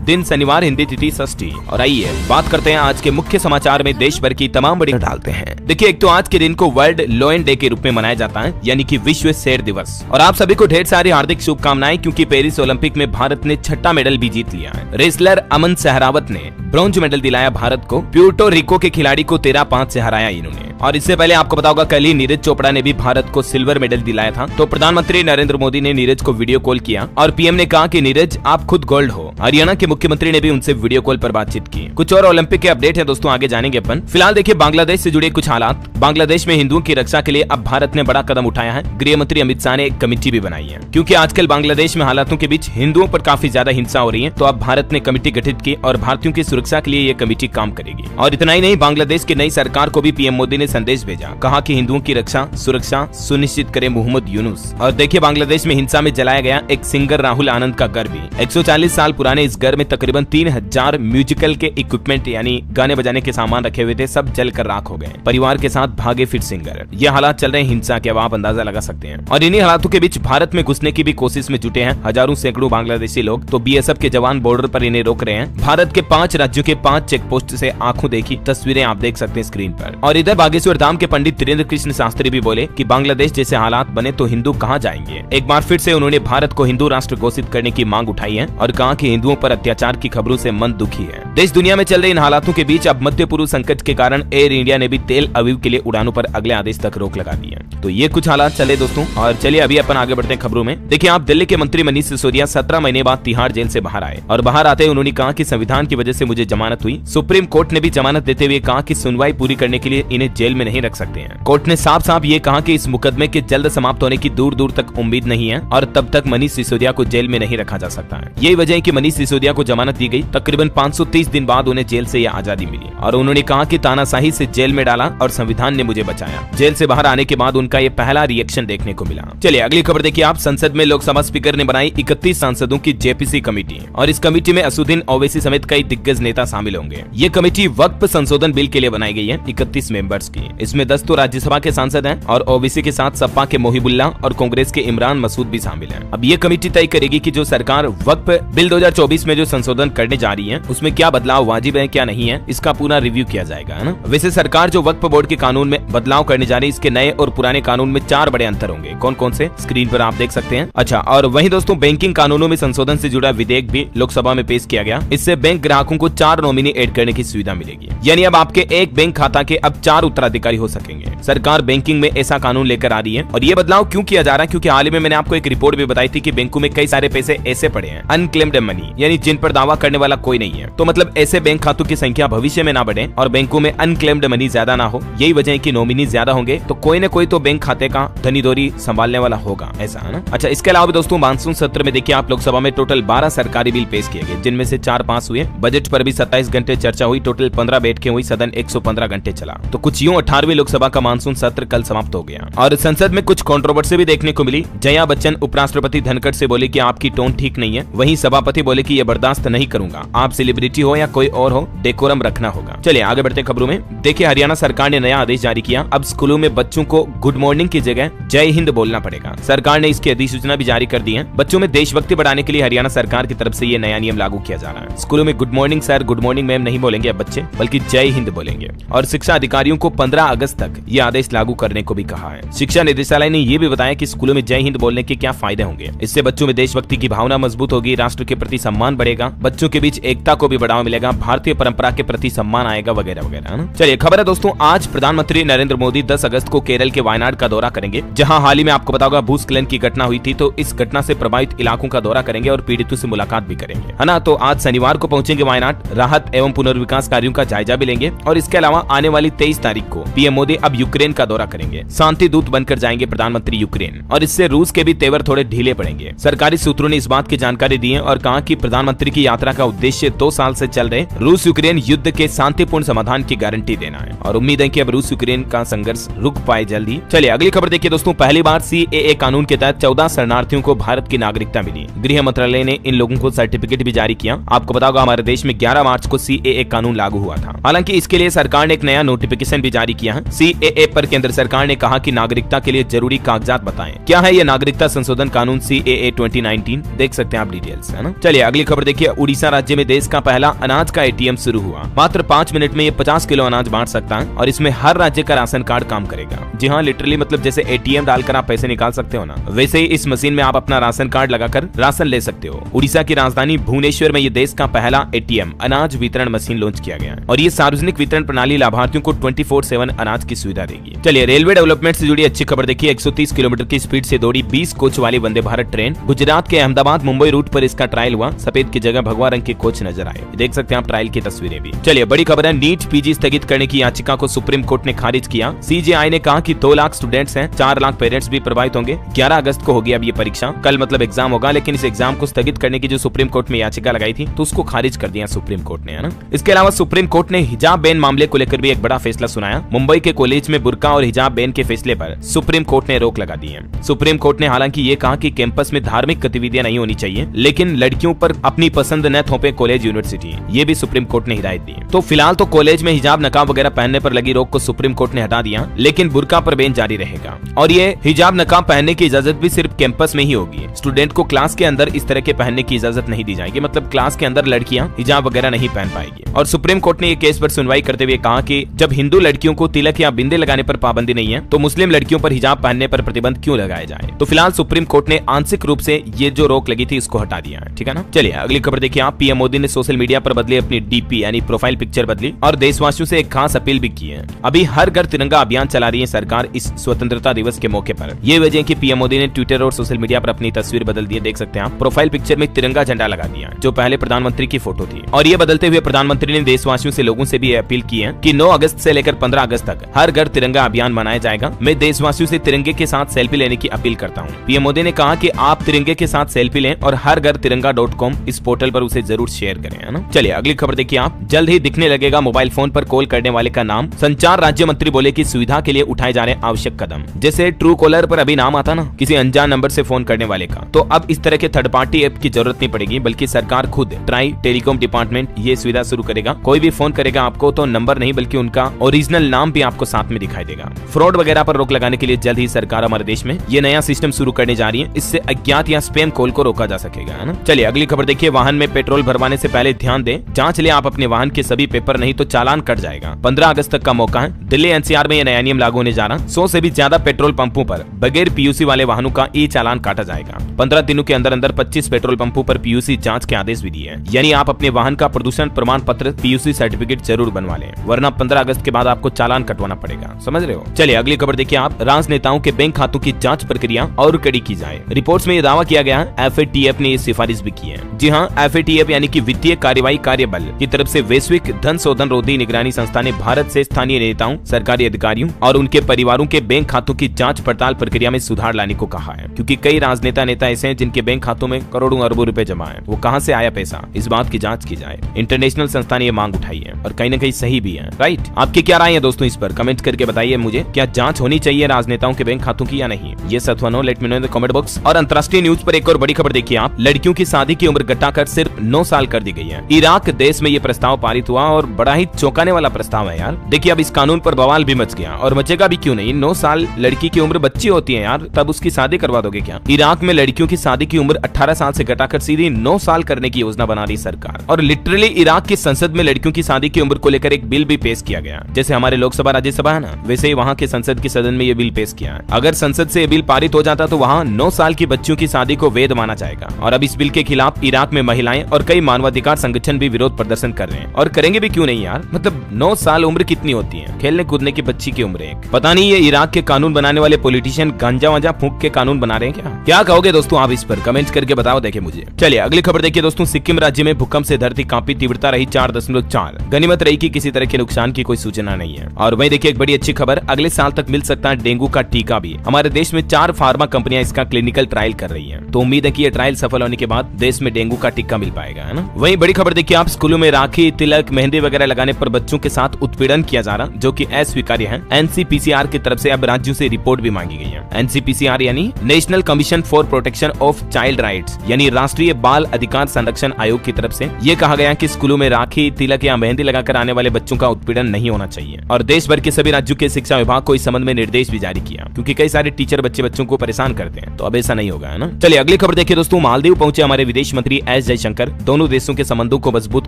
दिन शनिवार, हिंदी तिथि षष्ठी। और आइए बात करते हैं आज के मुख्य समाचार में देश भर की तमाम बड़ी डालते हैं। देखिए, एक तो आज के दिन को वर्ल्ड लॉयन डे के रूप में मनाया जाता है, यानी कि विश्व शेर दिवस। और आप सभी को ढेर सारी हार्दिक शुभकामनाएं, क्योंकि पेरिस ओलंपिक में भारत ने 6ठा मेडल भी जीत लिया है। रेसलर अमन सहरावत ने ब्रॉन्ज मेडल दिलाया भारत को। प्यूर्टो रिको के खिलाड़ी को 13-5 से हराया इन्होंने। और इससे पहले आपको पता होगा, कल ही नीरज चोपड़ा ने भी भारत को सिल्वर मेडल दिलाया था। तो प्रधानमंत्री नरेंद्र मोदी ने नीरज को वीडियो कॉल किया और पीएम ने कहा कि नीरज, आप खुद गोल्ड हो। हरियाणा के मुख्यमंत्री ने भी उनसे वीडियो कॉल पर बातचीत की। कुछ और ओलंपिक के अपडेट है दोस्तों, आगे जानेंगे अपन। फिलहाल देखिए, बांग्लादेश से जुड़े कुछ हालात। बांग्लादेश में हिंदुओं की रक्षा के लिए अब भारत ने बड़ा कदम उठाया है। गृह मंत्री अमित शाह ने एक कमेटी भी बनाई है, क्योंकि आजकल बांग्लादेश में हालातों के बीच हिंदुओं पर काफी ज्यादा हिंसा हो रही है। तो अब भारत ने कमेटी गठित की और भारतीयों की सुरक्षा के लिए ये कमेटी काम करेगी। और इतना ही नहीं, बांग्लादेश की नई सरकार को भी पीएम मोदी ने संदेश भेजा, कहा कि हिंदुओं की रक्षा सुरक्षा सुनिश्चित करे मोहम्मद यूनुस। और देखिए, बांग्लादेश में हिंसा में जलाया गया एक सिंगर राहुल आनंद का घर भी। 140 साल पुराने इस घर में तकरीबन 3000 म्यूजिकल के इक्विपमेंट यानी गाने बजाने के सामान रखे हुए थे, सब जलकर राख हो गए। परिवार के साथ भागे फिर सिंगर। ये हालात चल रहे हैं हिंसा के, अब आप अंदाजा लगा सकते हैं। और इन्हीं हालातों के बीच भारत में घुसने की भी कोशिश में जुटे हैं हजारों सैकड़ों बांग्लादेशी लोग। तो बीएसएफ के जवान बॉर्डर पर इन्हें रोक रहे हैं। भारत के 5 राज्यों के 5 चेक पोस्ट से आंखों देखी तस्वीरें आप देख सकते हैं स्क्रीन पर। और इधर बागेश्वर धाम के पंडित धीरेन्द्र कृष्ण शास्त्री भी बोले कि बांग्लादेश जैसे हालात बने तो हिंदू कहां जाएंगे। एक बार फिर से उन्होंने भारत को हिंदू राष्ट्र घोषित करने की मांग उठाई है और कहा कि हिंदुओं पर अत्याचार की खबरों से मन दुखी है। देश दुनिया में चल रहे इन हालातों के बीच अब मध्य पूर्व संकट के कारण एयर इंडिया ने भी तेल अवीव के लिए उड़ानों पर अगले आदेश तक रोक लगा दी है। तो ये कुछ हालात चले दोस्तों। और चलिए अभी अपन आगे बढ़ते हैं खबरों में। देखिए, आप दिल्ली के मंत्री मनीष सिसोदिया 17 महीने बाद तिहाड़ जेल से बाहर आए। और बाहर आते उन्होंने कहा कि संविधान की वजह से मुझे जमानत हुई। सुप्रीम कोर्ट ने भी जमानत देते हुए कहा कि सुनवाई पूरी करने के लिए इन्हें जेल में नहीं रख सकते हैं। कोर्ट ने साफ साफ ये कहा कि इस मुकदमे के जल्द समाप्त होने की दूर दूर तक उम्मीद नहीं है और तब तक मनीष सिसोदिया को जेल में नहीं रखा जा सकता है। यही वजह है कि मनीष सिसोदिया को जमानत दी गई। तकरीबन 530 दिन बाद उन्हें जेल से यह आजादी मिली। और उन्होंने कहा कि तानाशाही से जेल में डाला और संविधान ने मुझे बचाया। जेल से बाहर आने के बाद उनका ये पहला रिएक्शन देखने को मिला। चलिए अगली खबर देखिए आप। संसद में लोकसभा स्पीकर ने बनाई 31 सांसदों की जेपीसी कमेटी। और इस कमेटी में असुद्दीन ओवैसी समेत कई दिग्गज नेता शामिल होंगे। ये कमेटी वक्फ संशोधन बिल के लिए बनाई गई है 31 मेंबर्स की। इसमें 10 तो राज्यसभा के सांसद हैं और ओवैसी के साथ सपा के मोहिबुल्ला और कांग्रेस के इमरान मसूद भी शामिल हैं। अब ये कमेटी तय करेगी कि जो सरकार वक्फ बिल 2024 में जो संशोधन करने जा रही है उसमें क्या बदलाव वाजिब है क्या नहीं है, इसका पूरा रिव्यू किया जाएगा, है ना। वैसे सरकार जो वक्फ बोर्ड के कानून में बदलाव करने जा रही है, इसके नए और पुराने कानून में 4 बड़े अंतर होंगे। कौन कौन से स्क्रीन पर आप देख सकते हैं। अच्छा, और वहीं दोस्तों बैंकिंग कानूनों में संशोधन से जुड़ा विधेयक भी लोकसभा में पेश किया गया। इससे बैंक ग्राहकों को 4 नॉमिनी ऐड करने की सुविधा मिलेगी, यानी अब आपके एक बैंक खाता के अब 4 उत्तराधिकारी हो सकेंगे। सरकार बैंकिंग में ऐसा कानून लेकर आ रही है। और ये बदलाव क्यों किया जा रहा है, क्योंकि हाल ही में मैंने आपको एक रिपोर्ट भी बताई थी कि बैंकों में कई सारे पैसे ऐसे पड़े हैं अनक्लेम्ड मनी, यानी जिन पर दावा करने वाला कोई नहीं है। तो मतलब ऐसे बैंक खातों की संख्या भविष्य में ना बढ़े और बैंकों में अनक्लेम्ड मनी ज्यादा ना हो। यही वजह है कि नॉमिनी ज्यादा होंगे तो कोई न कोई तो बैंक खाते का धनीदौरी संभालने वाला होगा, ऐसा है ना। अच्छा, इसके अलावा दोस्तों मानसून सत्र में देखिए आप, लोकसभा में टोटल 12 सरकारी बिल पेश किए गए, जिनमें से 4 पास हुए। बजट पर भी 27 घंटे चर्चा हुई। टोटल 15 बैठकें हुई। सदन 115 घंटे चला। तो कुछ यूं 18वीं लोकसभा का मानसून सत्र कल समाप्त हो गया। और संसद में कुछ कंट्रोवर्सी भी देखने को मिली। जया बच्चन उपराष्ट्रपति धनखड़ से बोले कि आपकी टोन ठीक नहीं है। वहीं सभापति बोले कि ये बर्दाश्त नहीं करूंगा, आप सेलिब्रिटी हो या कोई और हो, डेकोरम रखना होगा। चलिए आगे बढ़ते खबरों में। देखिए, हरियाणा सरकार ने नया आदेश जारी किया। अब स्कूलों में बच्चों को गुड मॉर्निंग की जगह जय हिंद बोलना पड़ेगा। सरकार ने इसकी अधिसूचना भी जारी कर दी है। बच्चों में देशभक्ति बढ़ाने के लिए हरियाणा सरकार की तरफ से ये नया नियम लागू किया जा रहा है। स्कूलों में good morning sir, good morning ma'am नहीं बोलेंगे अब बच्चे, बल्कि जय हिंद बोलेंगे। और शिक्षा अधिकारियों को 15 अगस्त तक ये आदेश लागू करने को भी कहा है। शिक्षा निदेशालय ने ये भी बताया कि स्कूलों में जय हिंद बोलने के क्या फायदे होंगे। इससे बच्चों में देशभक्ति की भावना मजबूत होगी, राष्ट्र के प्रति सम्मान बढ़ेगा, बच्चों के बीच एकता को भी बढ़ावा मिलेगा, भारतीय परंपरा के प्रति सम्मान आएगा, वगैरह वगैरह। चलिए खबर है दोस्तों, आज प्रधानमंत्री नरेंद्र मोदी 10 अगस्त को केरल के वायनाड का दौरा करेंगे, जहां हाल ही में आपको पता होगा भूस्खलन की घटना हुई थी। तो इस घटना से प्रभावित इलाकों का दौरा करेंगे और पीड़ितों से मुलाकात भी करेंगे, है ना। तो आज शनिवार को पहुंचेंगे वायनाड, राहत एवं पुनर्विकास कार्यों का जायजा भी लेंगे। और इसके अलावा आने वाली 23 तारीख को पीएम मोदी अब यूक्रेन का दौरा करेंगे। शांति दूत बनकर जाएंगे प्रधानमंत्री यूक्रेन। और इससे रूस के भी तेवर थोड़े ढीले पड़ेंगे। सरकारी सूत्रों ने इस बात की जानकारी दी है और कहा कि प्रधानमंत्री की यात्रा का उद्देश्य 2 साल से चल रहे रूस यूक्रेन युद्ध के शांतिपूर्ण समाधान की गारंटी देना है और उम्मीद है कि अब रूस यूक्रेन का संघर्ष रुक पाए जल्दी। चलिए अगली खबर देखिए दोस्तों, पहली बार CAA कानून के तहत 14 शरणार्थियों को भारत की नागरिकता मिली। गृह मंत्रालय ने इन लोगों को सर्टिफिकेट भी जारी किया। आपको पता होगा हमारे देश में 11 मार्च को CAA कानून लागू हुआ था। हालांकि इसके लिए सरकार ने एक नया नोटिफिकेशन भी जारी किया है। CAA पर केंद्र सरकार ने कहा कि नागरिकता के लिए जरूरी कागजात बताएं। क्या है ये नागरिकता संशोधन कानून CAA 2019, देख सकते हैं आप डिटेल्स, है ना। चलिए अगली खबर देखिए, उड़ीसा राज्य में देश का पहला अनाज का ATM शुरू हुआ। मात्र 5 मिनट में ये 50 किलो अनाज बांट सकता है और इसमें हर राज्य का राशन कार्ड काम करेगा। जी हाँ, लिटरली मतलब जैसे ATM डालकर आप पैसे निकाल सकते हो ना, वैसे ही इस मशीन में आप अपना राशन कार्ड लगाकर राशन ले सकते हो। उड़ीसा की राजधानी भुवनेश्वर में ये देश का पहला ATM अनाज वितरण मशीन लॉन्च किया गया है और ये सार्वजनिक वितरण प्रणाली लाभार्थियों को 24/7 अनाज की सुविधा देगी। चलिए रेलवे डेवलपमेंट से जुड़ी अच्छी खबर देखिए, 130 किलोमीटर की स्पीड से दौड़ी 20 कोच वाली वंदे भारत ट्रेन। गुजरात के अहमदाबाद मुंबई रूट पर इसका ट्रायल हुआ। सफेद की जगह भगवा रंग के कोच नजर आए, देख सकते हैं आप ट्रायल की तस्वीरें भी। चलिए बड़ी खबर है, नीट PG स्थगित करने की याचिका को सुप्रीम कोर्ट ने खारिज किया। CJI ने कहा कि 2 लाख स्टूडेंट्स हैं, 4 लाख पेरेंट्स भी प्रभावित होंगे। 11 अगस्त को होगी अब ये परीक्षा, कल मतलब एग्जाम होगा, लेकिन इस एग्जाम को स्थगित करने की जो सुप्रीम कोर्ट में याचिका लगाई थी तो उसको खारिज कर दिया सुप्रीम कोर्ट ने, है ना। इसके अलावा सुप्रीम कोर्ट ने हिजाब बैन मामले को लेकर भी एक बड़ा फैसला सुनाया। मुंबई के कॉलेज में बुर्का और हिजाब बैन के फैसले पर सुप्रीम कोर्ट ने रोक लगा दी है। सुप्रीम कोर्ट ने हालांकि ये कहा कि कैंपस में धार्मिक गतिविधियां नहीं होनी चाहिए, लेकिन लड़कियों पर अपनी पसंद न थोपे कॉलेज यूनिवर्सिटी, ये भी सुप्रीम कोर्ट ने हिदायत दी। तो फिलहाल तो कॉलेज में हिजाब नकाब वगैरह पहनने पर लगी रोक को सुप्रीम कोर्ट ने हटा दिया, लेकिन बुर्का पर बैन जारी रहेगा और ये हिजाब नकाब पहनने की इजाजत भी सिर्फ कैंपस में ही होगी। स्टूडेंट को क्लास के अंदर इस तरह के पहनने की इजाजत नहीं दी जाएगी, मतलब क्लास के अंदर लड़कियां हिजाब वगैरह नहीं पहन पाएगी। और सुप्रीम कोर्ट ने ये केस पर सुनवाई करते हुए कहा कि जब हिंदू लड़कियों को तिलक या बिंदे लगाने पर पाबंदी नहीं है तो मुस्लिम लड़कियों पर हिजाब पहनने पर प्रतिबंध क्यों लगाया जाए। तो फिलहाल सुप्रीम कोर्ट ने आंशिक रूप से ये जो रोक लगी थी इसको हटा दिया है, ठीक है ना। चलिए अगली खबर देखिए आप, PM मोदी ने सोशल मीडिया पर बदली अपनी DP यानी प्रोफाइल पिक्चर बदली और देशवासियों से एक खास अपील भी की है। अभी हर घर तिरंगा अभियान चला रही है सरकार इस स्वतंत्रता दिवस के मौके पर। ये वजह है कि PM मोदी ने ट्विटर और सोशल मीडिया पर अपनी तस्वीर बदल दी है, देख सकते हैं आप। प्रोफाइल पिक्चर में तिरंगा झंडा लगा दिया जो पहले प्रधानमंत्री की फोटो थी और ये बदलते हुए प्रधानमंत्री ने देशवासियों से लोगों से भी अपील की है कि 9 अगस्त से लेकर 15 अगस्त तक हर घर तिरंगा अभियान मनाया जाएगा। मैं देशवासियों से तिरंगे के साथ सेल्फी लेने की अपील करता हूँ। PM मोदी ने कहा कि आप तिरंगे के साथ सेल्फी लें और हर घर तिरंगा.com इस पोर्टल पर उसे जरूर शेयर करें, है ना। चलिए अगली खबर देखिए आप, जल्द ही दिखने लगेगा मोबाइल फोन पर कॉल करने वाले का नाम। संचार राज्य मंत्री बोले कि सुविधा के लिए उठाए जा रहे आवश्यक कदम, जैसे ट्रू कॉलर पर अभी नाम आता ना किसी अनजान नंबर से फोन करने वाले का, तो अब इस तरह के थर्ड पार्टी ऐप की जरूरत नहीं पड़ेगी, बल्कि सरकार खुद ट्राई टेलीकॉम डिपार्टमेंट ये सुविधा शुरू करेगा। कोई भी फोन करेगा आपको तो नंबर नहीं बल्कि उनका ओरिजिनल नाम भी आपको साथ में दिखाई देगा। फ्रॉड वगैरह पर रोक लगाने के लिए जल्द ही सरकार हमारे देश में ये नया सिस्टम शुरू करने जा रही है। इससे अज्ञात या स्पैम कॉल को रोका जा सकेगा, है ना। चलिए अगली खबर देखिए, वाहन में पेट्रोल भरवाने से पहले ध्यान दें, जांच ले आप अपने वाहन के सभी पेपर, नहीं तो चालान कट जाएगा। 15 अगस्त तक का मौका है। दिल्ली NCR में यह नया नियम लागू होने जा रहा। 100 से भी ज्यादा पेट्रोल पंपों पर बगैर PUC वाले वाहनों का चालान काटा जाएगा। 15 दिनों के अंदर अंदर 25 पेट्रोल पंपों पर PUC जांच के आदेश भी दिए हैं, यानी आप अपने वाहन का प्रदूषण प्रमाण पत्र PUC सर्टिफिकेट जरूर बनवा लें, वरना 15 अगस्त के बाद आपको चालान कटवाना पड़ेगा, समझ रहे हो। चलिए अगली खबर देखिए आप, राजनेताओं के बैंक खातों की जांच प्रक्रिया और कड़ी की जाए। रिपोर्ट्स में यह दावा किया गया है, FATF ने ये सिफारिश भी की है। जी हाँ, FATF यानी कि वित्तीय कार्रवाई कार्यबल की तरफ से वैश्विक धन शोधन रोधी निगरानी संस्था ने भारत से स्थानीय नेताओं, सरकारी अधिकारियों और उनके परिवारों के बैंक खातों की जांच पड़ताल प्रक्रिया में सुधार लाने को कहा है, क्योंकि कई राजनेता नेता ऐसे हैं जिनके बैंक खातों में करोड़ों अरबों रुपए जमा है। वो कहां से आया पैसा, इस बात की जांच की जाए। इंटरनेशनल संस्था ने ये मांग उठाई है और कहीं न कहीं सही भी है, राइट। आपकी क्या राय है दोस्तों इस पर, कमेंट करके बताइए मुझे, क्या जांच होनी चाहिए राजनेताओं के बैंक खातों की या नहीं। ये अथवा no, let me know in the comment box. और अंतर्राष्ट्रीय न्यूज पर एक और बड़ी खबर देखिए आप, लड़कियों की शादी की उम्र घटाकर सिर्फ 9 साल कर दी गई है। इराक देश में ये प्रस्ताव पारित हुआ और बड़ा ही चौंकाने वाला प्रस्ताव है यार। देखिए अब इस कानून पर बवाल भी मच गया और मचेगा भी क्यों नहीं। 9 साल लड़की की उम्र बच्ची होती है यार, तब उसकी शादी करवा दोगे क्या। इराक में लड़कियों की शादी की उम्र 18 साल से घटाकर सीधी 9 साल करने की योजना बना रही सरकार। और लिटरली इराक की संसद में लड़कियों की शादी की उम्र को लेकर एक बिल भी पेश किया गया। जैसे हमारे लोकसभा राज्यसभा है ना, वैसे ही वहाँ के संसद के सदन में ये बिल पेश किया है। अगर संसद से ये बिल पारित हो जाता तो वहाँ 9 साल की बच्चियों की शादी को वैध माना जाएगा। और अब इस बिल के खिलाफ इराक में महिलाएं और कई मानवाधिकार संगठन भी विरोध प्रदर्शन कर रहे हैं, और करेंगे भी क्यों नहीं यार। मतलब 9 साल उम्र कितनी होती है, खेलने कूदने की बच्ची की उम्र एक। पता नहीं ये इराक के कानून बनाने वाले पॉलिटिशियन गांजा वांजा फूंक के कानून बना रहे हैं क्या कहोगे दोस्तों आप इस पर, कमेंट करके बताओ देखे मुझे। चलिए अगली खबर देखिए दोस्तों, सिक्किम राज्य में भूकंप से धरती कांपी, तीव्रता रही 4.4। गनीमत रही कि किसी तरह के नुकसान की कोई सूचना नहीं है। और वहीं देखिए एक बड़ी अच्छी खबर, अगले साल तक मिल सकता है डेंगू का टीका भी। हमारे देश में 4 फार्मा कंपनियां इसका क्लिनिकल ट्रायल कर रही है, तो उम्मीद है कि ये ट्रायल सफल होने के बाद देश में डेंगू का टीका मिल पाएगा, है ना। वहीं बड़ी खबर खबर देखिए आप, स्कूलों में राखी, तिलक, मेहंदी वगैरह लगाने पर बच्चों के साथ उत्पीड़न किया जा रहा, जो कि अस्वीकार्य है। एनसीपीसीआर की तरफ से अब राज्यों से रिपोर्ट भी मांगी गई है। एनसीपीसीआर यानी national commission for protection of child rights, यानी राष्ट्रीय बाल अधिकार संरक्षण आयोग की तरफ से ये कहा गया कि स्कूलों में राखी, तिलक या मेहंदी लगाकर आने वाले बच्चों का उत्पीड़न नहीं होना चाहिए। और देश भर के सभी राज्यों के शिक्षा विभाग को इस संबंध में निर्देश भी जारी किया, क्योंकि कई सारे टीचर बच्चों को परेशान करते हैं, तो अब ऐसा नहीं होगा, है ना। चलिए अगली खबर देखिए दोस्तों, मालदीव पहुंचे हमारे विदेश मंत्री एस जयशंकर, दोनों देशों के संबंधों को मजबूत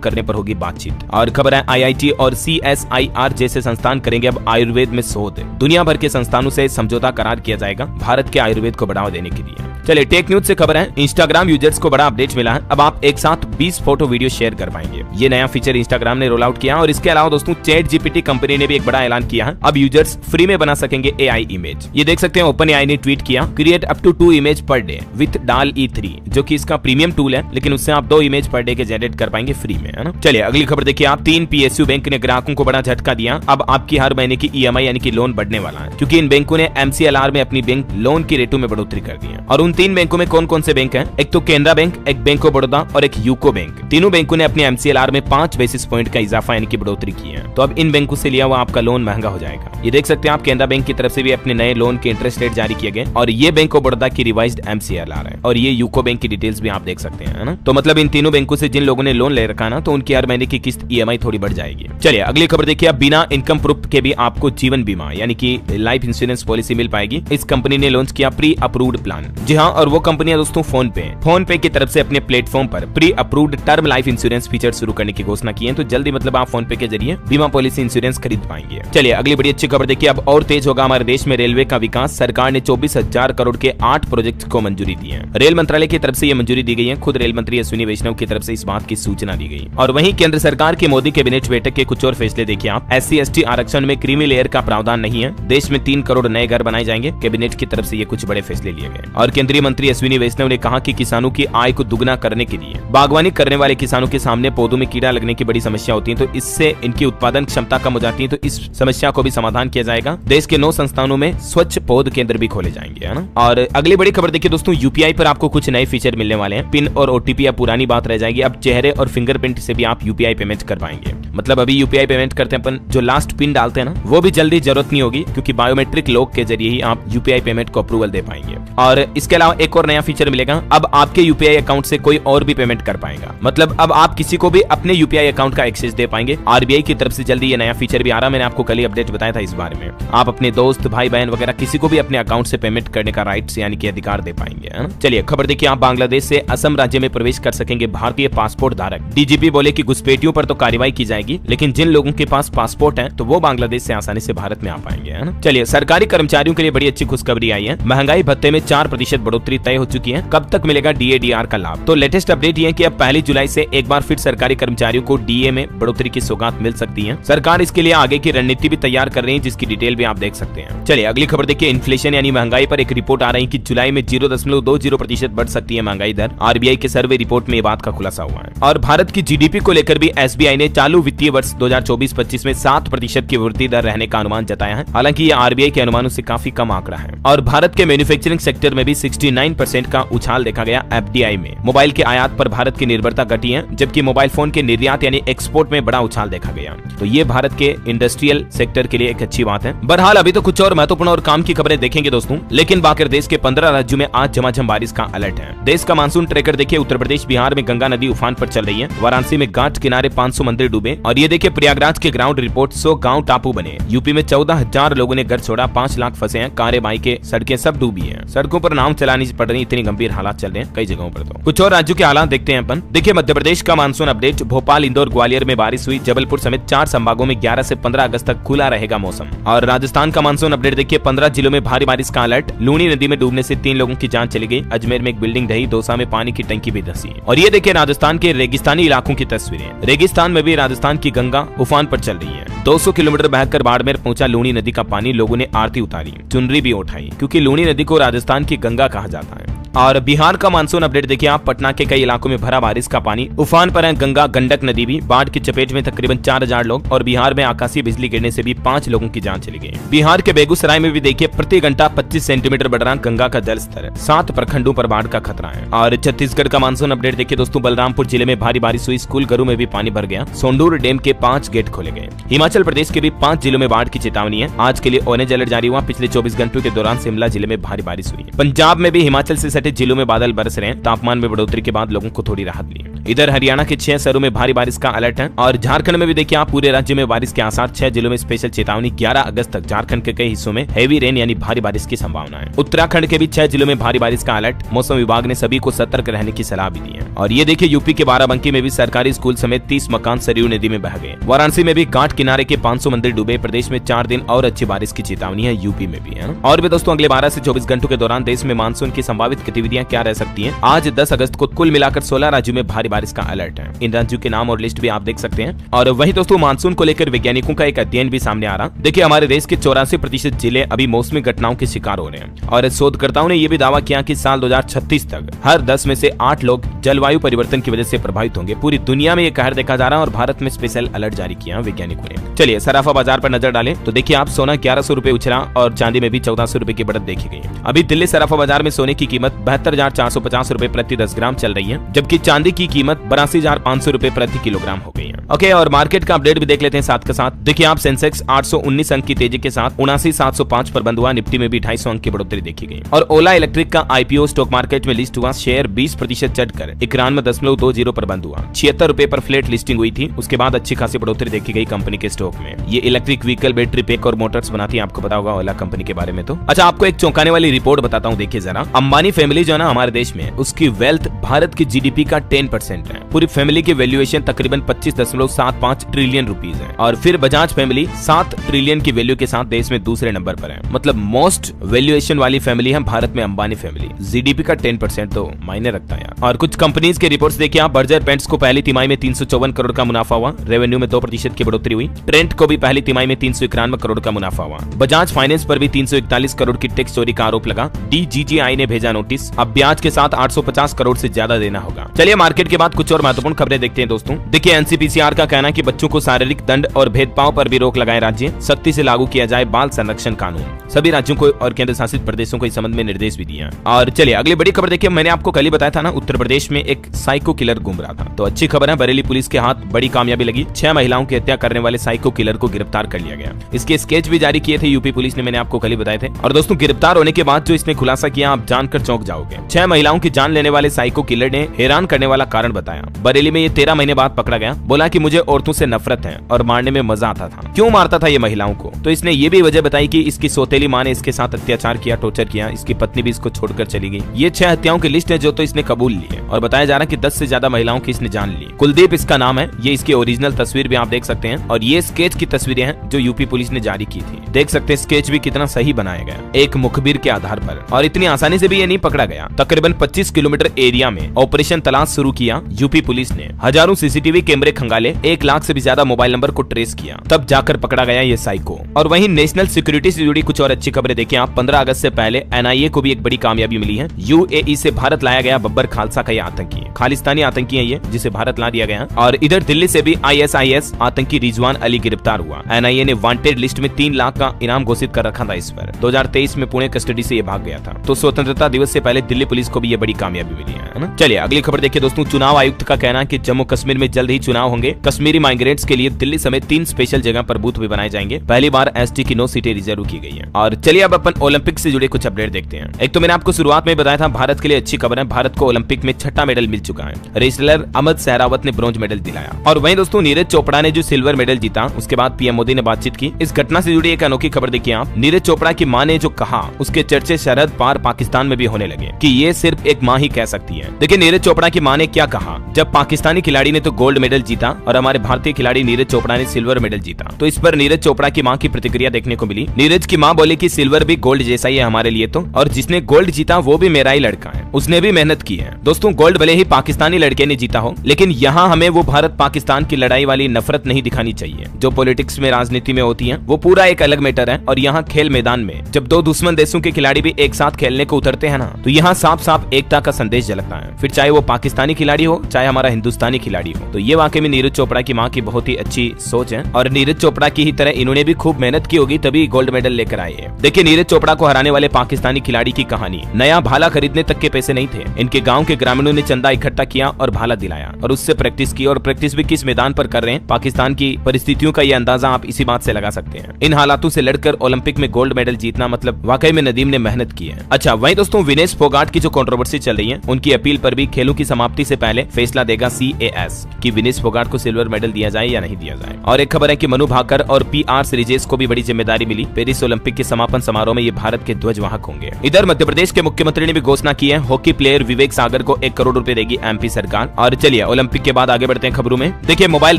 करने पर होगी बातचीत। और खबर है आईआईटी और सीएसआईआर जैसे संस्थान करेंगे अब आयुर्वेद में शोध। दुनिया भर के संस्थानों से समझौता करार किया जाएगा भारत के आयुर्वेद को बढ़ावा देने के लिए। चलिए टेक न्यूज से खबर है, इंस्टाग्राम यूजर्स को बड़ा अपडेट मिला है। अब आप एक साथ 20 फोटो वीडियो शेयर कर पाएंगे। ये नया फीचर इंस्टाग्राम ने रोल आउट किया। और इसके अलावा दोस्तों चैट जीपीटी कंपनी ने भी एक बड़ा ऐलान किया है, अब यूजर्स फ्री में बना सकेंगे एआई इमेज। ये देख सकते हैं ओपन एआई ने ट्वीट किया, create up to 2 image per day with DALL-E 3, जो कि इसका प्रीमियम टूल है, लेकिन उससे आप 2 इमेज पर डे के जनरेट कर पाएंगे फ्री में, है ना। चलिए अगली खबर देखिए आप, 3 PSU बैंक ने ग्राहकों को बड़ा झटका दिया। अब आपकी हर महीने की EMI यानी कि लोन बढ़ने वाला है, क्योंकि इन बैंकों ने MCLR में अपनी बैंक लोन की रेटों में बढ़ोतरी कर दी है। और उन 3 बैंकों में कौन से बैंक हैं? एक तो केनरा बैंक, एक बैंक ऑफ बड़ौदा और एक यूको बैंक। तीनों बैंकों ने अपने MCLR में 5 बेसिस पॉइंट का इजाफा यानी कि बढ़ोतरी की है। तो अब इन बैंकों से लिया हुआ आपका लोन महंगा हो जाएगा। ये देख सकते हैं आप, केनरा बैंक की तरफ से भी अपने नए लोन के इंटरेस्ट रेट जारी किए गए, और ये बैंक ऑफ बड़ौदा की रिवाइज्ड MCLR है, और ये यूको बैंक की डिटेल्स भी आप देख सकते हैं, है ना। तो मतलब इन तीनों बैंकों से जिन लोगों ने लोन ले रखा ना, तो उनकी हर महीने की किस्त EMI थोड़ी बढ़ जाएगी। चलिए अगली खबर देखिए आप, बिना इनकम प्रूफ के भी आपको जीवन बीमा यानी कि लाइफ इंश्योरेंस पॉलिसी मिल पाएगी। इस कंपनी ने लॉन्च किया प्री अप्रूव्ड प्लान। जी हाँ, और वो कंपनी है दोस्तों फोन पे की तरफ से अपने प्लेटफॉर्म पर pre approved term life insurance feature शुरू करने की घोषणा की है। तो जल्दी मतलब आप फोन पे के जरिए बीमा पॉलिसी इंश्योरेंस खरीद पाएंगे। चलिए अगली बड़ी अच्छी खबर देखिए, अब और तेज होगा हमारे देश में रेलवे का विकास। सरकार ने 24,000 करोड़ के 8 प्रोजेक्ट को मंजूरी दी है। रेल मंत्रालय की तरफ से ये मंजूरी दी गई है। खुद रेल मंत्री अश्विनी वैष्णव की तरफ से इस बात की सूचना दी गई। और वहीं केंद्र सरकार की मोदी कैबिनेट बैठक के कुछ और फैसले देखिए आप, SC/ST आरक्षण में क्रीमी लेयर का प्रावधान नहीं है। देश में 3 करोड़ नए घर बनाए जाएंगे। कैबिनेट की तरफ से ये कुछ बड़े फैसले लिए गए। और केंद्रीय मंत्री अश्विनी वैष्णव ने कहा कि किसानों की आय को दुगना करने के लिए बागवानी करने वाले किसानों के सामने पौधों में कीड़ा लगने की बड़ी समस्या होती है, तो इससे इनकी उत्पादन क्षमता कम हो जाती है। तो इस समस्या को भी समाधान किया जाएगा। देश के 9 संस्थानों में स्वच्छ पौध केंद्र भी खोले जाएंगे, है ना। और अगली बड़ी खबर देखिए दोस्तों, यूपीआई पर आपको कुछ नए फीचर मिलने वाले हैं। पिन और OTP अब पुरानी बात रह जाएगी। अब चेहरे और फिंगरप्रिंट से भी आप यूपीआई पेमेंट कर पाएंगे। मतलब अभी यूपीआई पेमेंट करते हैं अपन, जो लास्ट पिन डालते हैं ना, वो भी जल्दी जरूरत नहीं होगी, क्योंकि बायोमेट्रिक लॉक के जरिए ही आप यूपीआई पेमेंट को अप्रूवल दे पाएंगे। और इसके अलावा एक और नया फीचर मिलेगा, अब आपके यूपीआई अकाउंट से कोई और भी पेमेंट कर पाएगा। मतलब अब आप किसी को भी अपने यूपीआई अकाउंट का एक्सेस दे पाएंगे। आरबीआई की तरफ से जल्दी ये नया फीचर भी आ रहा है। मैंने आपको कल ही अपडेट बताया था इस बारे में। आप अपने दोस्त, भाई बहन वगैरह किसी को भी अपने अकाउंट से पेमेंट करने का राइट्स यानी कि अधिकार दे पाएंगे, है ना। चलिए खबर देखिए आप, बांग्लादेश से असम राज्य में प्रवेश कर सकेंगे भारतीय पासपोर्ट धारक। डीजीपी बोले कि घुसपैठियों पर तो कार्रवाई की जाएगी, लेकिन जिन लोगों के पास पासपोर्ट है तो वो बांग्लादेश से आसानी से भारत में आ पाएंगे, है ना। चलिए सरकारी कर्मचारियों के लिए बड़ी अच्छी खुशखबरी आई है। महंगाई भत्ते में 4% बढ़ोतरी तय हो चुकी है। कब तक मिलेगा DADR का लाभ? तो लेटेस्ट अपडेट ये है कि अब 1 जुलाई से एक बार फिर सरकारी कर्मचारियों को DA में बढ़ोतरी की सौगात मिल सकती है। सरकार इसके लिए आगे की रणनीति भी तैयार कर रही है, जिसकी डिटेल भी आप देख सकते हैं। चलिए अगली खबर देखिए, इन्फ्लेशन यानी महंगाई पर एक रिपोर्ट आ रही है कि जुलाई में 0.20% बढ़ सकती है महंगाई दर। आरबीआई के सर्वे रिपोर्ट में ये बात का खुलासा हुआ है। और भारत की GDP को लेकर भी SBI ने चालू वित्तीय वर्ष 2024-25 में 7% की वृद्धि दर रहने का अनुमान जताया है। हालांकि ये आरबीआई के अनुमानों से काफी कम आंकड़ा है। और भारत के मैन्युफैक्चरिंग सेक्टर में भी 69% का उछाल देखा गया। FDI में मोबाइल के आयात पर भारत की निर्भरता घटी है, जबकि मोबाइल फोन के निर्यात यानी एक्सपोर्ट में बड़ा उछाल देखा गया। तो ये भारत के इंडस्ट्रियल सेक्टर के लिए एक अच्छी बात है। बहरहाल अभी तो कुछ और महत्वपूर्ण और काम की खबरें देखेंगे दोस्तों, लेकिन बाकी देश के 15 राज्यों में आज झमाझम बारिश का अलर्ट है। देश का मानसून ट्रैकर देखिए, उत्तर प्रदेश बिहार में गंगा नदी उफान पर चल रही है। वाराणसी में घाट किनारे 500 मंदिर डूबे। और ये देखिए प्रयागराज के ग्राउंड रिपोर्ट, 100 गाँव टापू बने। यूपी में 14,000 लोगों ने घर छोड़ा, 5 लाख फंसे हैं। कारें, बाइकें, सड़कें सब डूबी हैं। सड़कों पर नाव चलानी पड़ रही, इतनी गंभीर हालात चल रहे हैं कई जगहों पर। तो कुछ और राज्यों के हालात देखते हैं अपन। देखिए मध्य प्रदेश का मानसून अपडेट, भोपाल, इंदौर, ग्वालियर में बारिश हुई। जबलपुर समेत 4 संभागों में 11 से 15 अगस्त तक खुला रहेगा मौसम। और राजस्थान का मानसून अपडेट देखिए, 15 जिलों में भारी बारिश का अलर्ट। लूनी नदी में डूबने से 3 लोगों की जान चली गई। अजमेर में एक बिल्डिंग ढही, दौसा में पानी की टंकी भी धंसी। और ये देखिए राजस्थान के रेगिस्तानी इलाकों की तस्वीरें। रेगिस्तान में भी राजस्थान की गंगा उफान पर चल रही है। 200 किलोमीटर बहकर बाड़मेर पहुंचा लूनी नदी का पानी। लोगों ने आरती उतारी, चुनरी भी उठाई, क्योंकि लूनी नदी को राजस्थान की गंगा कहा जाता है। और बिहार का मानसून अपडेट देखिए आप, पटना के कई इलाकों में भरा बारिश का पानी, उफान पर है गंगा गंडक नदी भी, बाढ़ की चपेट में तकरीबन 4000 लोग, और बिहार में आकाशीय बिजली गिरने से भी 5 लोगों की जान चली गई। बिहार के बेगूसराय में भी देखिए प्रति घंटा 25 सेंटीमीटर बढ़ रहा गंगा का जल स्तर, 7 प्रखंडों पर बाढ़ का खतरा है। और छत्तीसगढ़ का मानसून अपडेट देखिए दोस्तों, बलरामपुर जिले में भारी बारिश हुई, स्कूल घरों में भी पानी भर गया, सोंडूर डैम के 5 गेट खोले गए। हिमाचल प्रदेश के भी 5 जिलों में बाढ़ की चेतावनी है, आज के लिए ऑरेंज अलर्ट जारी हुआ। पिछले 24 घंटों के दौरान शिमला जिले में भारी बारिश हुई। पंजाब में भी हिमाचल से सटे जिलों में बादल बरस रहे हैं, तापमान में बढ़ोतरी के बाद लोगों को थोड़ी राहत मिली। इधर हरियाणा के 6 शहरों में भारी बारिश का अलर्ट है, और झारखंड में भी देखिए आप पूरे राज्य में बारिश के आसार, 6 जिलों में स्पेशल चेतावनी। 11 अगस्त तक झारखंड के कई हिस्सों में हेवी रेन यानी भारी बारिश की संभावना है। उत्तराखंड के भी 6 जिलों में भारी बारिश का अलर्ट, मौसम विभाग ने सभी को सतर्क रहने की सलाह भी दी है। और ये देखिए यूपी के बाराबंकी में भी सरकारी स्कूल समेत 30 मकान सरयू नदी में बह गए। वाराणसी में भी घाट किनारे के 500 मंदिर डूबे। प्रदेश में 4 दिन और अच्छी बारिश की चेतावनी है, यूपी में भी है। और भी दोस्तों अगले 12 से 24 घंटों के दौरान देश में मानसून की संभावित गतिविधियां क्या रह सकती हैं। आज 10 अगस्त को कुल मिलाकर 16 राज्यों में भारी बारिश का अलर्ट है। इन राज्यों के नाम और लिस्ट भी आप देख सकते हैं। और वहीं दोस्तों मानसून को लेकर वैज्ञानिकों का एक अध्ययन भी सामने आ रहा। देखिए हमारे देश के 84% जिले अभी मौसमी घटनाओं के शिकार हो रहे हैं, और शोधकर्ताओं ने यह भी दावा किया कि साल 2036 तक हर 10 में से 8 लोग जलवायु परिवर्तन की वजह से प्रभावित होंगे। पूरी दुनिया में ये कहर देखा जा रहा है, और भारत में स्पेशल अलर्ट जारी किया वैज्ञानिकों ने। चलिए सराफा बाजार पर नजर डालें तो देखिए आप, सोना 1100 रुपए उछला और चांदी में भी 1400 रुपए की बढ़त देखी गई। अभी दिल्ली सराफा बाजार में सोने की कीमत 72,450 रुपए प्रति 10 ग्राम चल रही है, जबकि चांदी की कीमत 82,500 रुपए प्रति किलोग्राम हो गई है। ओके, और मार्केट का अपडेट भी देख लेते हैं साथ के साथ। देखिए आप, सेंसेक्स 819 अंक की तेजी के साथ 79,705 पर बंद हुआ। निफ्टी में भी 250 अंक की बढ़ोतरी देखी गई। और ओला इलेक्ट्रिक का आईपीओ स्टॉक मार्केट में लिस्ट हुआ, शेयर 20% चढ़कर 91.20 पर बंद हुआ। 76 रुपए पर फ्लैट लिस्टिंग हुई थी, उसके बाद अच्छी खासी बढ़ोतरी देखी गई कंपनी के स्टॉक में। ये इलेक्ट्रिक व्हीकल, बैटरी पैक और मोटर्स बनाती है, आपको पता होगा ओला कंपनी के बारे में। तो अच्छा, आपको एक चौंकाने वाली रिपोर्ट बताता हूँ, देखिए जरा। अंबानी फैमिली जो है ना हमारे देश में, उसकी वेल्थ भारत की जीडीपी का 10% है। पूरी फैमिली की वैल्यूएशन तकरीबन 25.75 ट्रिलियन रुपीज है। और फिर बजाज फैमिली 7 ट्रिलियन की वैल्यू के साथ देश में दूसरे नंबर पर है। मतलब मोस्ट वैल्यूएशन वाली फैमिली है भारत में अंबानी फैमिली। जीडीपी का 10% तो मायने रखता है यार। और कुछ कंपनीज के रिपोर्ट्स देखिए आप, बर्जर पेंट्स को पहली तिमाही में 354 करोड़ का मुनाफा हुआ, रेवेन्यू में 2% की बढ़ोतरी हुई। ट्रेंट को भी पहली तिमाही में 391 करोड़ का मुनाफा हुआ। बजाज फाइनेंस पर भी 341 करोड़ की टैक्स चोरी का आरोप लगा। डीजीजीआई ने भेजा नोटिस, अब ब्याज के साथ 850 करोड़ से ज्यादा देना होगा। चलिए मार्केट के बाद कुछ और महत्वपूर्ण खबरें देखते हैं दोस्तों। देखिए एनसीपीसीआर का कहना है कि बच्चों को शारीरिक दंड और भेदभाव पर भी रोक लगाए राज्य, सख्ती से लागू किया जाए बाल संरक्षण कानून। सभी राज्यों को और केंद्र शासित प्रदेशों को इस संबंध में निर्देश भी दिया। और चलिए अगली बड़ी खबर देखिए, मैंने आपको कल ही बताया था ना, उत्तर प्रदेश में एक साइको किलर घूम रहा था। तो अच्छी खबर है, बरेली पुलिस के हाथ बड़ी कामयाबी लगी। 6 महिलाओं की हत्या करने वाले साइको किलर को गिरफ्तार कर लिया गया। इसके स्केच भी जारी किए थे यूपी पुलिस ने, मैंने आपको कल ही बताए थे। और दोस्तों गिरफ्तार होने के बाद जो इसने खुलासा किया, आप जानकर चौंक जाओगे। 6 महिलाओं की जान लेने वाले साइको किलर ने हैरान करने वाला कारण बताया। बरेली में ये 13 महीने बाद पकड़ा गया। बोला कि मुझे औरतों से नफरत है और मारने में मजा आता था। क्यों मारता था ये महिलाओं को? तो इसने ये भी वजह बताई कि इसकी सौतेली माँ ने इसके साथ अत्याचार किया, टॉर्चर किया, इसकी पत्नी भी इसको छोड़कर चली गई। ये 6 हत्याओं की लिस्ट है जो तो इसने कबूल ली है, और बताया जा रहा है कि 10 से ज्यादा महिलाओं की इसने जान ली। कुलदीप इसका नाम है। ये इसकी ओरिजिनल तस्वीर भी आप देख सकते हैं, और ये स्केच की तस्वीरें हैं जो यूपी पुलिस ने जारी की थी। देख सकते हैं स्केच भी कितना सही बनाया गया, एक मुखबिर के आधार पर। और इतनी आसानी से भी ये नहीं पकड़ा गया। तकरीबन 25 किलोमीटर एरिया में ऑपरेशन तलाश शुरू किया यूपी पुलिस ने। हजारों सीसीटीवी कैमरे खंगाले, 1 लाख से भी ज्यादा मोबाइल नंबर को ट्रेस किया, तब जाकर पकड़ा गया ये साइको। और वहीं नेशनल सिक्योरिटी से जुड़ी कुछ और अच्छी खबरें देखिए आप। 15 अगस्त से पहले एनआईए को भी एक बड़ी कामयाबी मिली है। यूएई से भारत लाया गया बब्बर खालसा का ये आतंकी, खालिस्तानी आतंकी है ये, जिसे भारत ला दिया गया। और इधर दिल्ली से भी आईएसआईएस आतंकी रिजवान अली गिरफ्तार हुआ। एनआईए ने वांटेड लिस्ट में 3 लाख का इनाम घोषित कर रखा था इस पर। 2023 में पुणे कस्टडी से ये भाग गया था। तो स्वतंत्रता दिवस से पहले दिल्ली पुलिस को भी ये बड़ी कामयाबी मिली है ना। चलिए अगली खबर देखिए दोस्तों। चुनाव आयुक्त का कहना है कि जम्मू कश्मीर में जल्द ही चुनाव होंगे। कश्मीरी माइग्रेंट्स के लिए दिल्ली समेत 3 स्पेशल जगह पर बूथ भी बनाए जाएंगे। पहली बार एसटी की 9 सीटें रिजर्व की गई है। और चलिए अब अपन ओलंपिक से जुड़े कुछ अपडेट देखते हैं। एक तो मैंने आपको शुरुआत में बताया था, भारत के लिए अच्छी खबर है, भारत को ओलंपिक में 6ठा मेडल मिल चुका है। रेसलर अहमद सहरावत ने ब्रॉन्ज मेडल दिलाया। और वहीं दोस्तों नीरज चोपड़ा ने जो सिल्वर मेडल जीता, उसके बाद पीएम मोदी ने बातचीत की। इस घटना से जुड़ी एक अनोखी खबर देखिए आप। नीरज चोपड़ा की मां ने जो कहा, उसके चर्चे सरहद पार पाकिस्तान में भी होने लगे कि ये सिर्फ एक मां ही कह सकती है। देखिए नीरज चोपड़ा की मां ने क्या कहा जब पाकिस्तानी खिलाड़ी ने तो गोल्ड मेडल जीता और हमारे भारतीय खिलाड़ी नीरज चोपड़ा ने सिल्वर मेडल जीता। तो इस पर नीरज चोपड़ा की मां की प्रतिक्रिया देखने को मिली। नीरज की मां बोली कि सिल्वर भी गोल्ड जैसा ही है हमारे लिए तो, और जिसने गोल्ड जीता वो भी मेरा ही लड़का है, उसने भी मेहनत की है। दोस्तों गोल्ड भले ही पाकिस्तानी लड़के ने जीता हो, लेकिन यहाँ हमें वो भारत पाकिस्तान की लड़ाई वाली नफरत नहीं दिखानी चाहिए जो पॉलिटिक्स में राजनीति में होती है। वो पूरा एक अलग मैटर है। और यहाँ खेल मैदान में जब दो दुश्मन देशों के खिलाड़ी भी एक साथ खेलने को उतरते हैं ना, तो यहाँ साफ साफ एकता का संदेश झलकता है, फिर चाहे वो पाकिस्तानी खिलाड़ी हो चाहे हमारा हिंदुस्तानी खिलाड़ी हो। तो ये वाकई में नीरज चोपड़ा की माँ की बहुत ही अच्छी सोच है, और नीरज चोपड़ा की ही तरह इन्होंने भी खूब मेहनत की होगी तभी गोल्ड मेडल लेकर आए हैं। देखिए नीरज चोपड़ा को हराने वाले पाकिस्तानी खिलाड़ी की कहानी। नया भाला खरीदने तक के पैसे नहीं थे, इनके गाँव के ग्रामीणों ने चंदा इकट्ठा किया और भाला दिलाया और उससे प्रैक्टिस की, और प्रैक्टिस भी किस मैदान पर कर रहे हैं। पाकिस्तान की परिस्थितियों का ये अंदाजा आप इसी बात से लगा सकते हैं। इन हालातों से लड़कर ओलंपिक में गोल्ड मेडल जीतना मतलब वाकई में नदीम ने मेहनत की है। अच्छा वहीं दोस्तों विनेश फोगाट की जो कंट्रोवर्सी चल रही है, उनकी अपील पर भी खेलों की समाप्ति से पहले फैसला देगा CAS कि विनेश फोगाट को सिल्वर मेडल दिया जाए या नहीं दिया जाए। और एक खबर है कि मनु भाकर और PR श्रीजेश को भी बड़ी जिम्मेदारी मिली। पेरिस ओलंपिक के समापन समारोह में ये भारत के ध्वजवाहक होंगे। इधर मध्य प्रदेश के मुख्यमंत्री ने भी घोषणा की है, हॉकी प्लेयर विवेक सागर को 1 करोड़ रुपए देगी MP सरकार। और चलिए ओलंपिक के बाद आगे बढ़ते हैं खबरों में। देखिए मोबाइल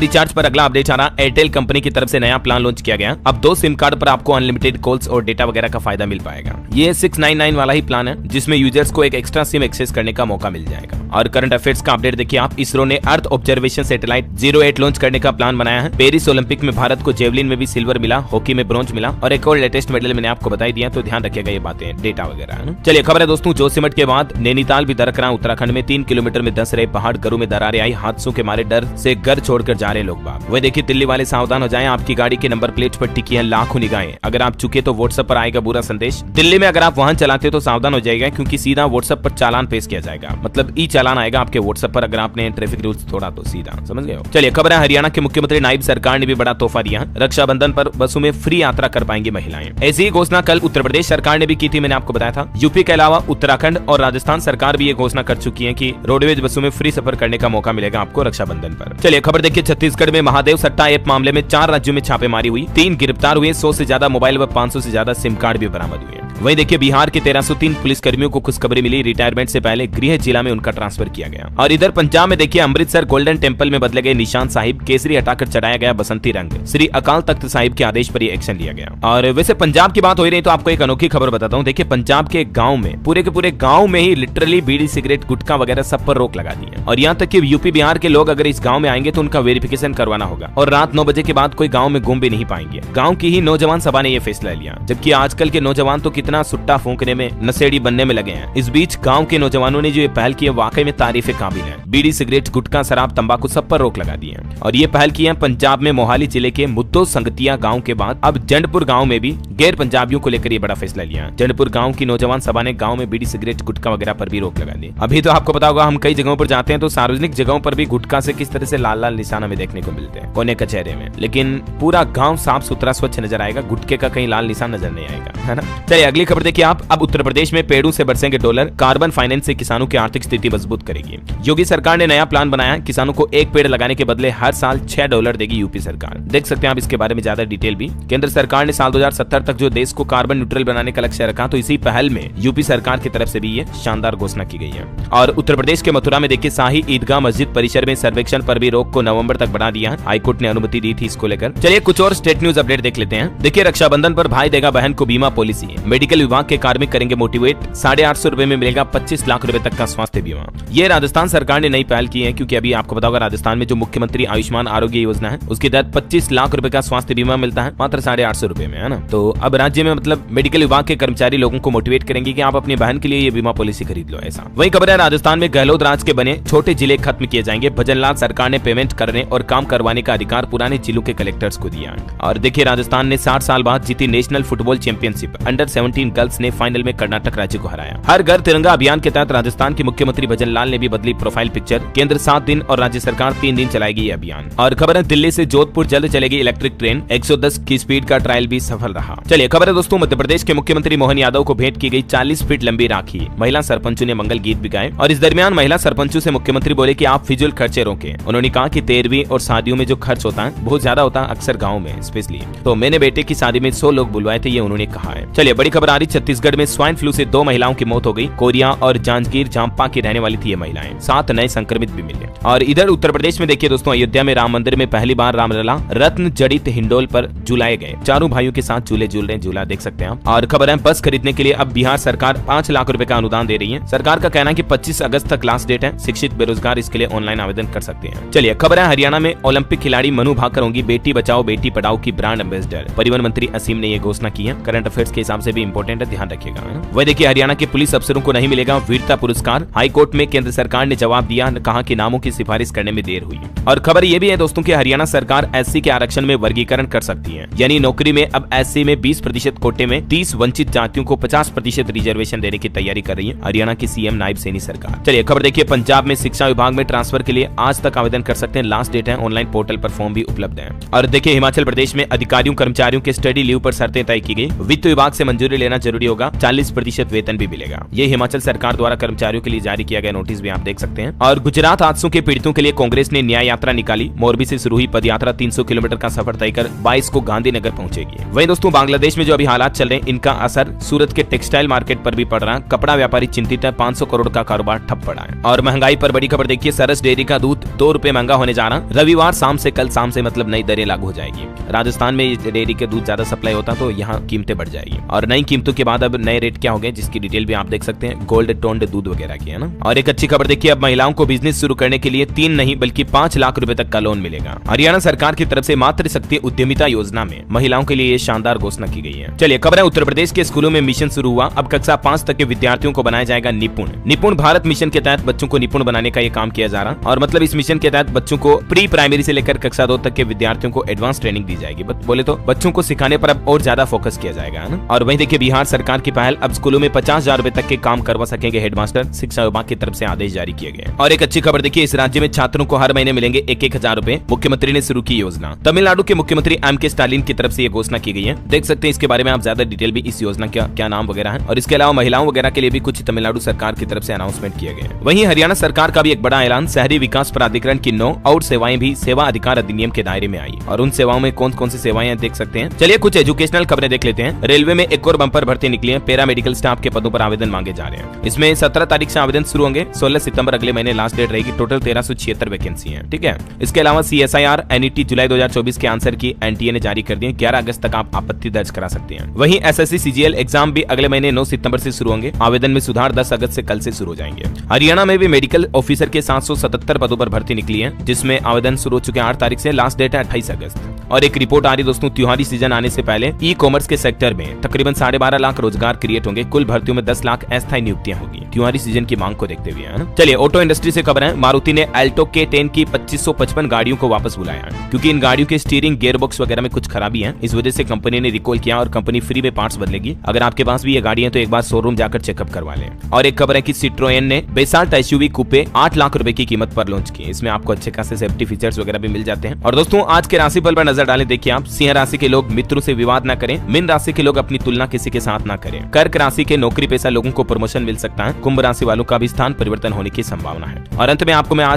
रिचार्ज पर अगला अपडेट आ रहा। एयरटेल कंपनी की तरफ से नया प्लान लॉन्च किया गया। अब 2 सिम कार्ड पर आपको अनलिमिटेड कॉल्स और डेटा वगैरह का फायदा मिल पाएगा। ये 699 वाला ही प्लान है जिसमें यूजर्स को एक एक्स्ट्रा सिम एक्सेस करने का मौका मिल जाएगा। और करंट अफेयर्स का अपडेट देखिए आप। इसरो ने अर्थ ऑब्जर्वेशन सैटेलाइट 08 लॉन्च करने का प्लान बनाया है। पेरिस ओलंपिक में भारत को जेवलिन में भी सिल्वर मिला, हॉकी में ब्रॉन्ज मिला, और एक और लेटेस्ट मेडल मैंने आपको बता दिया, तो ध्यान रखिएगा ये बातें, डेटा वगैरह है ना। चलिए खबर है दोस्तों जोशीमठ के बाद नैनीताल भी दरक रहा। उत्तराखंड में 3 किलोमीटर में धंस रहे पहाड़, घरों में दरारें आई, हादसों के मारे डर से घर छोड़कर जा रहे लोग बाग। वही देखिए दिल्ली वाले सावधान हो जाएं, आपकी गाड़ी के नंबर प्लेट पर टिकी है लाखों निगाहें। अगर आप चुके तो व्हाट्सएप पर आएगा बुरा संदेश। दिल्ली में अगर आप वाहन चलाते तो सावधान हो जाएगा, क्योंकि सीधा व्हाट्सएप पर चालान पेश किया जाएगा, मतलब ई चालान आएगा आपके व्हाट्सएप पर अगर आपने ट्रैफिक रूल्स तोड़ा तो, सीधा समझ गए हो। चलिए खबर है हरियाणा के मुख्यमंत्री नायब सरकार ने भी बड़ा तोहफा दिया। रक्षाबंधन पर बसों में फ्री यात्रा कर पाएंगी महिलाएं। ऐसी ही घोषणा कल उत्तर प्रदेश सरकार ने भी की थी, मैंने आपको बताया था। यूपी के अलावा उत्तराखंड और राजस्थान सरकार भी ये घोषणा कर चुकी है कि रोडवेज बसों में फ्री सफर करने का मौका मिलेगा आपको रक्षाबंधन पर। चलिए खबर देखिए छत्तीसगढ़ में महादेव सट्टा ऐप मामले में 4 राज्यों में छापेमारी हुई, 3 गिरफ्तार हुए, 100 से ज्यादा मोबाइल व 500 से ज्यादा सिम कार्ड भी बरामद हुए। वहीं देखिए बिहार के 1303 पुलिसकर्मियों को खुशखबरी मिली, रिटायरमेंट से पहले गृह जिला में उनका ट्रांसफर किया गया। और इधर पंजाब में देखिए अमृतसर गोल्डन टेंपल में बदले गए निशान साहिब, केसरी हटाकर चढ़ाया गया बसंती रंग। श्री अकाल तख्त साहिब के आदेश पर यह एक्शन लिया गया। और वैसे पंजाब की बात हो रही है तो आपको एक अनोखी खबर बताता हूँ। देखिए पंजाब के गाँव में पूरे के पूरे गाँव में ही लिटरली बीड़ी सिगरेट गुटखा वगैरह सब पर रोक लगा दी है। और यहाँ तक कि यूपी बिहार के लोग अगर इस गाँव में आएंगे तो उनका वेरिफिकेशन करवाना होगा, और रात 9 बजे के बाद कोई गाँव में घूम भी नहीं पाएंगे। गाँव की ही नौजवान सभा ने यह फैसला लिया, जबकि आजकल के नौजवान तो कितना सुट्टा फूंकने में, नशेड़ी बनने में लगे हैं। इस बीच गांव के नौजवानों ने जो ये पहल की है वाकई में तारीफ काबिल है। बीड़ी सिगरेट गुटखा शराब तंबाकू सब पर रोक लगा दी है। और ये पहल की है पंजाब में मोहाली जिले के मुद्दो संगतिया गांव के बाद अब जंडपुर गांव में भी गैर पंजाबियों को लेकर ये बड़ा फैसला लिया। जंडपुर गांव की नौजवान सभा ने गांव में बीड़ी सिगरेट गुटखा वगैरह पर भी रोक लगा दी। अभी तो आपको पता होगा हम कई जगहों पर जाते हैं तो सार्वजनिक जगहों पर भी गुटखा से किस तरह से लाल लाल निशान हमें देखने को मिलते हैं कोने कचहरे में, लेकिन पूरा गाँव साफ सुथरा स्वच्छ नजर आएगा, गुटखे का कहीं लाल निशान नजर नहीं आएगा, है ना। चलिए अगली खबर देखिए आप। अब उत्तर प्रदेश में पेड़ों से बरसेंगे डॉलर, कार्बन फाइनेंस से किसानों की आर्थिक स्थिति मजबूत करेगी। योगी सरकार ने नया प्लान बनाया, किसानों को 1 पेड़ लगाने के बदले हर साल $6 देगी यूपी सरकार। देख सकते हैं आप इसके बारे में ज्यादा डिटेल भी। केंद्र सरकार ने साल 2070 तक जो देश को कार्बन न्यूट्रल बनाने का लक्ष्य रखा, तो इसी पहल में यूपी सरकार की तरफ से भी ये शानदार घोषणा की गई है। और उत्तर प्रदेश के मथुरा में देखिए शाही ईदगाह मस्जिद परिसर में सर्वेक्षण पर भी रोक को नवंबर तक बढ़ा दिया। हाईकोर्ट ने अनुमति दी थी इसको लेकर। चलिए कुछ और स्टेट न्यूज अपडेट देख लेते हैं। देखिए रक्षाबंधन पर भाई देगा बहन को बीमा पॉलिसी, मेडिकल विभाग के कार्मिक करेंगे मोटिवेट, 850 रुपए में मिलेगा 25 लाख रुपए तक का स्वास्थ्य बीमा। ये राजस्थान सरकार ने नई पहल की है, क्योंकि अभी आपको पता होगा राजस्थान में जो मुख्यमंत्री आयुष्मान आरोग्य योजना है उसके तहत 25 लाख रुपए का स्वास्थ्य बीमा मिलता है मात्र 850 रुपए में, है ना। तो अब राज्य में मतलब मेडिकल विभाग के कर्मचारी लोगों को मोटिवेट करेंगे कि आप अपनी बहन के लिए ये बीमा पॉलिसी खरीद लो, ऐसा। वही खबर है राजस्थान में गहलोत राज के बने छोटे जिले खत्म किए जाएंगे। भजनलाल सरकार ने पेमेंट करने और काम करवाने का अधिकार पुराने जिलों के कलेक्टर्स को दिया। और देखिए राजस्थान ने 60 साल बाद जीती national football championship, under 17 girls ने फाइनल में कर्नाटक राज्य को हराया। हर घर तिरंगा अभियान के तहत राजस्थान के मुख्यमंत्री भजनलाल ने भी बदली प्रोफाइल पिक्चर। केंद्र 7 दिन और राज्य सरकार 3 दिन चलाएगी ये अभियान। और खबर है दिल्ली से जोधपुर जल्द चलेगी इलेक्ट्रिक ट्रेन, 110 की स्पीड का ट्रायल भी सफल रहा। चलिए खबर है दोस्तों मध्य प्रदेश के मुख्यमंत्री मोहन यादव को भेंट की गई 40 फीट लंबी राखी। महिला सरपंचों ने मंगल गीत भी गाए। और इस दरमियान महिला सरपंचों से मुख्यमंत्री बोले कि आप फिजूल खर्चे रोकें। उन्होंने कहा कि 13वीं और शादियों में जो खर्च होता है बहुत ज्यादा होता है, अक्सर गाँव में स्पेशली। तो मैंने बेटे की शादी में 100 लोग बुलवाए थे, ये उन्होंने कहा है। चलिए बड़ी खबर खबर आ रही छत्तीसगढ़ में स्वाइन फ्लू से 2 महिलाओं की मौत हो गई। कोरिया और जांजगीर चांपा की रहने वाली थी ये महिलाएं। 7 नए संक्रमित भी मिले। और इधर उत्तर प्रदेश में देखिए दोस्तों, अयोध्या में राम मंदिर में पहली बार रामलला रत्न जड़ित हिंडोल पर झुलाए गए। चारों भाइयों के साथ झूले झूल रहे, झूला देख सकते हैं आप। और खबर है बस खरीदने के लिए अब बिहार सरकार 5 लाख रुपए का अनुदान दे रही है। सरकार का कहना है कि 25 अगस्त तक लास्ट डेट है। शिक्षित बेरोजगार इसके लिए ऑनलाइन आवेदन कर सकते हैं। चलिए खबर है हरियाणा में ओलंपिक खिलाड़ी मनु भाकर होंगी बेटी बचाओ बेटी पढ़ाओ की ब्रांड एम्बेसडर। परिवहन मंत्री असीम ने ये घोषणा की है। करंट अफेयर्स के हिसाब से भी इंपॉर्टेंट है, ध्यान रखिएगा। वह देखिए हरियाणा के पुलिस अफसरों को नहीं मिलेगा वीरता पुरस्कार। हाईकोर्ट में केंद्र सरकार ने जवाब दिया, कहा कि नामों की सिफारिश करने में देर हुई। और खबर ये भी है दोस्तों कि हरियाणा सरकार एससी के आरक्षण में वर्गीकरण कर सकती है। यानी नौकरी में अब एससी में 20% कोटे में 30 वंचित जातियों को 50% रिजर्वेशन देने की तैयारी कर रही है हरियाणा की सीएम नायब सैनी सरकार। चलिए खबर देखिए पंजाब में शिक्षा विभाग में ट्रांसफर के लिए आज तक आवेदन कर सकते हैं। लास्ट डेट है। ऑनलाइन पोर्टल पर फॉर्म भी उपलब्ध है। और देखिए हिमाचल प्रदेश में अधिकारियों कर्मचारियों के स्टडी लीव पर शर्तें तय की गई। वित्त विभाग से मंजूरी लेना जरूरी होगा। 40% वेतन भी मिलेगा। ये हिमाचल सरकार द्वारा कर्मचारियों के लिए जारी किया गया नोटिस भी आप देख सकते हैं। और गुजरात हादसों के पीड़ितों के लिए कांग्रेस ने न्याय यात्रा निकाली। मोरबी से शुरू हुई पदयात्रा 300 किलोमीटर का सफर तय कर 22 को गांधीनगर पहुंचेगी। वहीं दोस्तों बांग्लादेश में जो अभी हालात चल रहे हैं इनका असर सूरत के टेक्सटाइल मार्केट पर भी पड़ रहा है। कपड़ा व्यापारी चिंतित है। 500 करोड़ का कारोबार ठप पड़ा है। और महंगाई पर बड़ी खबर देखिए, सरस डेयरी का दूध 2 रुपए महंगा होने जा रहा। रविवार शाम से कल शाम से मतलब नई दरें लागू हो जाएगी। राजस्थान में डेयरी के दूध ज्यादा सप्लाई होता तो यहाँ कीमतें बढ़ जाएगी। और नई कीमतों के बाद अब नए रेट क्या हो गए जिसकी डिटेल भी आप देख सकते हैं। गोल्ड टोन्ड दूध वगैरह की है ना। और एक अच्छी खबर देखिए, अब महिलाओं को बिजनेस शुरू करने के लिए 3 नहीं बल्कि 5 लाख रुपए तक का लोन मिलेगा। हरियाणा सरकार की तरफ से मातृशक्ति उद्यमिता योजना में महिलाओं के लिए ये शानदार घोषणा की गई है। चलिए खबर है उत्तर प्रदेश के स्कूलों में मिशन शुरू हुआ। अब कक्षा 5 तक के विद्यार्थियों को बनाया जाएगा निपुण। निपुण भारत मिशन के तहत बच्चों को निपुण बनाने का ये काम किया जा रहा। और मतलब इस मिशन के तहत बच्चों को प्री प्राइमरी से लेकर कक्षा 2 तक के विद्यार्थियों को एडवांस ट्रेनिंग दी जाएगी। बोले तो बच्चों को सिखाने पर अब और ज्यादा फोकस किया जाएगा है ना। और वहीं देखिए बिहार सरकार की पहल, अब स्कूलों में 50,000 रुपए तक के काम करवा सकेंगे हेडमास्टर। शिक्षा विभाग की तरफ से आदेश जारी किए गए। और एक अच्छी खबर देखिए, इस राज्य में छात्रों को हर महीने मिलेंगे 1,000 रुपए। मुख्यमंत्री ने शुरू की योजना। तमिलनाडु के मुख्यमंत्री एम.के. स्टालिन की तरफ से ये घोषणा की गई है। देख सकते हैं इसके बारे में आप ज्यादा डिटेल भी, इस योजना का क्या नाम वगैरह है। और इसके अलावा महिलाओं वगैरह के लिए भी कुछ तमिलनाडु सरकार की तरफ से अनाउंसमेंट किए गए। वहीं हरियाणा सरकार का भी एक बड़ा ऐलान, शहरी विकास प्राधिकरण की 9 और सेवाएं भी सेवा अधिकार अधिनियम के दायरे में आई। और उन सेवाओं में कौन कौन सी सेवाएं हैं देख सकते हैं। चलिए कुछ एजुकेशनल खबरें देख लेते हैं। रेलवे में एक और बंपर भर्ती निकली है। पैरामेडिकल स्टाफ के पदों पर आवेदन मांगे जा रहे हैं। इसमें 17 तारीख से आवेदन शुरू होंगे। 16 सितंबर अगले महीने लास्ट डेट रहेगी। टोटल 1376 वैकेंसी है। ठीक है। इसके अलावा CSIR NET जुलाई 2024 के आंसर की NTA ने जारी कर दी है। 11 अगस्त तक आप आपत्ति दर्ज करा सकते हैं। वहीं SSC CGL एग्जाम भी अगले महीने 9 सितंबर से शुरू होंगे। आवेदन में सुधार 10 अगस्त से कल से शुरू हो जाएंगे। हरियाणा में भी मेडिकल ऑफिसर के 777 पदों पर भर्ती निकली है, जिसमें आवेदन शुरू हो चुके हैं। 8 तारीख से लास्ट डेट है 28 अगस्त। और एक रिपोर्ट आ रही दोस्तों, त्योहारी सीजन आने से पहले ई-कॉमर्स के सेक्टर में तकरीबन 12.5 लाख रोजगार क्रिएट होंगे। कुल भर्तियों में 10 लाख अस्थायी नियुक्तियां होगी त्योहारी सीजन की मांग को देखते हुए है ना। चलिए ऑटो इंडस्ट्री से खबर है, मारुति ने अल्टो K10 की 2555 गाड़ियों को वापस बुलाया क्योंकि इन गाड़ियों के स्टीयरिंग गियरबॉक्स वगैरह में कुछ खराबी है। इस वजह से कंपनी ने रिकॉल किया और कंपनी फ्री में पार्ट्स बदलेगी। अगर आपके पास भी ये गाड़ी है तो एक बार शोरूम जाकर चेकअप करवा लें। और एक खबर है कि सिट्रोएन ने बेसाल्ट SUV कूपे 8 लाख रुपए की कीमत पर लॉन्च की। इसमें आपको अच्छे खासे सेफ्टी फीचर्स वगैरह भी मिल जाते हैं। और दोस्तों आज के राशिफल पर नजर डालें। देखिए आप, सिंह राशि के लोग मित्रों से विवाद न करें। मीन राशि के लोग अपनी तुलना किसी के साथ न करें। कर्क राशि के नौकरी पेशा लोगों को प्रमोशन मिल सकता है। कुंभ राशि वालों का भी स्थान परिवर्तन होने की संभावना है। और अंत में आपको मैं आज